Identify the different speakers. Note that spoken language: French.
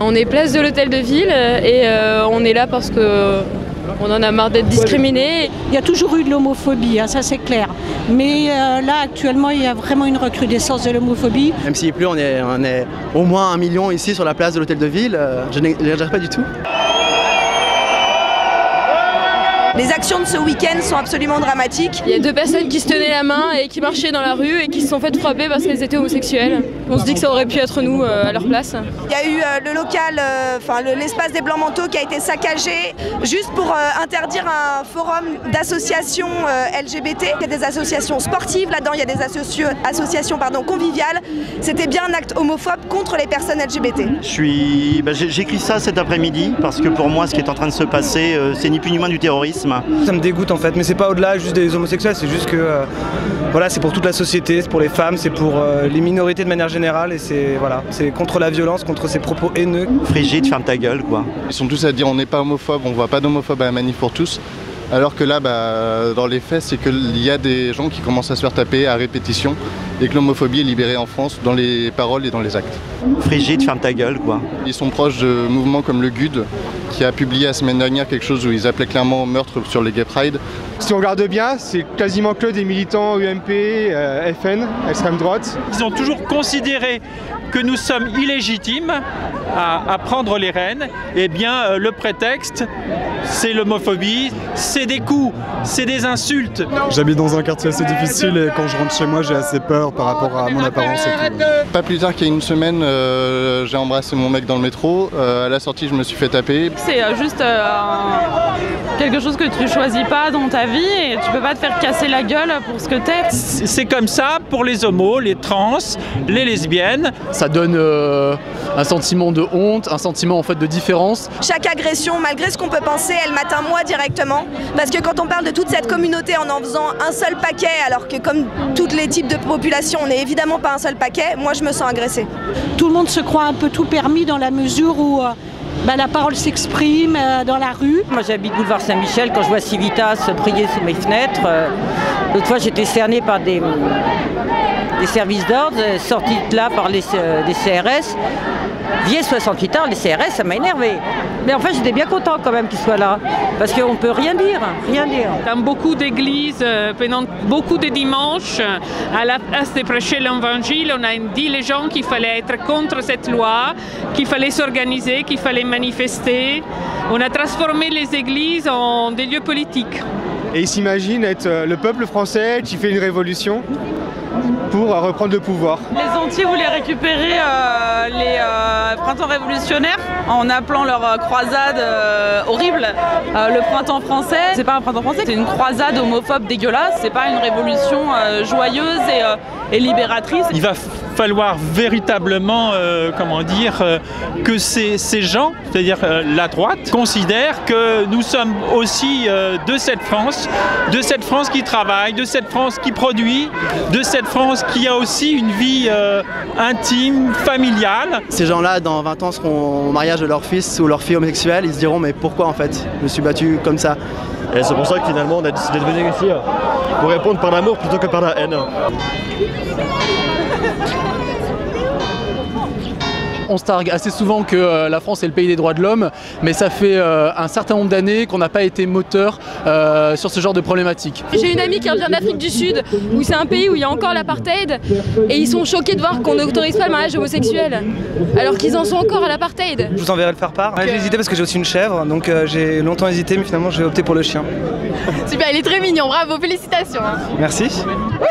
Speaker 1: On est place de l'Hôtel de Ville et on est là parce que on en a marre d'être discriminés.
Speaker 2: Il y a toujours eu de l'homophobie, hein, ça c'est clair. Mais là actuellement il y a vraiment une recrudescence de l'homophobie.
Speaker 3: Même s'il pleut, on est au moins 1 million ici sur la place de l'Hôtel de Ville. Je n'exagère pas du tout.
Speaker 4: Les actions de ce week-end sont absolument dramatiques.
Speaker 1: Il y a 2 personnes qui se tenaient la main et qui marchaient dans la rue et qui se sont faites frapper parce qu'elles étaient homosexuelles. On se dit que ça aurait pu être nous à leur place.
Speaker 4: Il y a eu le local, l'espace des Blancs Manteaux qui a été saccagé juste pour interdire un forum d'associations LGBT. Il y a des associations sportives là-dedans, il y a des associations conviviales. C'était bien un acte homophobe contre les personnes LGBT.
Speaker 5: J'écris ça cet après-midi parce que pour moi ce qui est en train de se passer c'est ni plus ni moins du terrorisme.
Speaker 6: Ça me dégoûte en fait, mais c'est pas au-delà juste des homosexuels, c'est juste que voilà, c'est pour toute la société, c'est pour les femmes, c'est pour les minorités de manière générale et c'est contre la violence, contre ces propos haineux.
Speaker 5: Frigide, ferme ta gueule quoi.
Speaker 7: Ils sont tous à dire on n'est pas homophobe, on voit pas d'homophobe à la manif pour tous. Alors que là, dans les faits, c'est qu'il y a des gens qui commencent à se faire taper à répétition et que l'homophobie est libérée en France dans les paroles et dans les actes.
Speaker 5: Frigide, ferme ta gueule quoi.
Speaker 7: Ils sont proches de mouvements comme le GUD qui a publié la semaine dernière quelque chose où ils appelaient clairement au meurtre sur les Gay Pride.
Speaker 8: Si on regarde bien, c'est quasiment que des militants UMP, FN, extrême droite.
Speaker 9: Ils ont toujours considéré que nous sommes illégitimes à prendre les rênes. Eh bien, le prétexte, c'est l'homophobie, c'est des coups, c'est des insultes.
Speaker 10: J'habite dans un quartier assez difficile et quand je rentre chez moi, j'ai assez peur par rapport à mon apparence et tout.
Speaker 7: Pas plus tard qu'il y a une semaine, j'ai embrassé mon mec dans le métro. À la sortie, je me suis fait taper.
Speaker 11: C'est juste quelque chose que tu choisis pas dans ta vie et tu peux pas te faire casser la gueule pour ce que t'es.
Speaker 9: C'est comme ça pour les homos, les trans, les lesbiennes.
Speaker 3: Ça donne un sentiment de honte, un sentiment en fait de différence.
Speaker 4: Chaque agression, malgré ce qu'on peut penser, elle m'atteint moi directement. Parce que quand on parle de toute cette communauté en faisant un seul paquet, alors que comme tous les types de population, on n'est évidemment pas un seul paquet, moi je me sens agressée.
Speaker 2: Tout le monde se croit un peu tout permis dans la mesure où la parole s'exprime dans la rue.
Speaker 12: Moi j'habite boulevard Saint-Michel, quand je vois Civitas briller sous mes fenêtres, l'autre fois j'étais cernée par des services d'ordre, sortis de là par des CRS. Vieille 68 ans, les CRS, ça m'a énervé. Mais en fait, j'étais bien content quand même qu'ils soient là, parce qu'on ne peut rien dire, rien dire.
Speaker 11: Dans beaucoup d'églises, pendant beaucoup de dimanches, à la place de prêcher l'évangile, on a dit les gens qu'il fallait être contre cette loi, qu'il fallait s'organiser, qu'il fallait manifester. On a transformé les églises en des lieux politiques.
Speaker 8: Et ils s'imaginent être le peuple français qui fait une révolution pour reprendre le pouvoir.
Speaker 11: Les entiers voulaient récupérer les printemps révolutionnaires en appelant leur croisade horrible le printemps français. C'est pas un printemps français, c'est une croisade homophobe dégueulasse. C'est pas une révolution joyeuse et libératrice.
Speaker 9: Il va falloir véritablement, que ces gens, c'est-à-dire la droite, considèrent que nous sommes aussi de cette France qui travaille, de cette France qui produit, de cette France qui a aussi une vie intime, familiale.
Speaker 3: Ces gens-là, dans 20 ans, seront au mariage de leur fils ou leur fille homosexuelle. Ils se diront mais pourquoi en fait je me suis battu comme ça.
Speaker 13: Et c'est pour ça que finalement on a décidé de venir ici pour répondre par l'amour plutôt que par la haine.
Speaker 3: On se targue assez souvent que la France est le pays des droits de l'homme, mais ça fait un certain nombre d'années qu'on n'a pas été moteur sur ce genre de problématique.
Speaker 1: J'ai une amie qui revient d'Afrique du Sud, où c'est un pays où il y a encore l'apartheid, et ils sont choqués de voir qu'on n'autorise pas le mariage homosexuel, alors qu'ils en sont encore à l'apartheid.
Speaker 6: Je vous enverrai le faire-part. J'ai hésité parce que j'ai aussi une chèvre, donc j'ai longtemps hésité, mais finalement j'ai opté pour le chien.
Speaker 1: Super, il est très mignon, bravo, félicitations.
Speaker 6: Merci.
Speaker 2: Oui.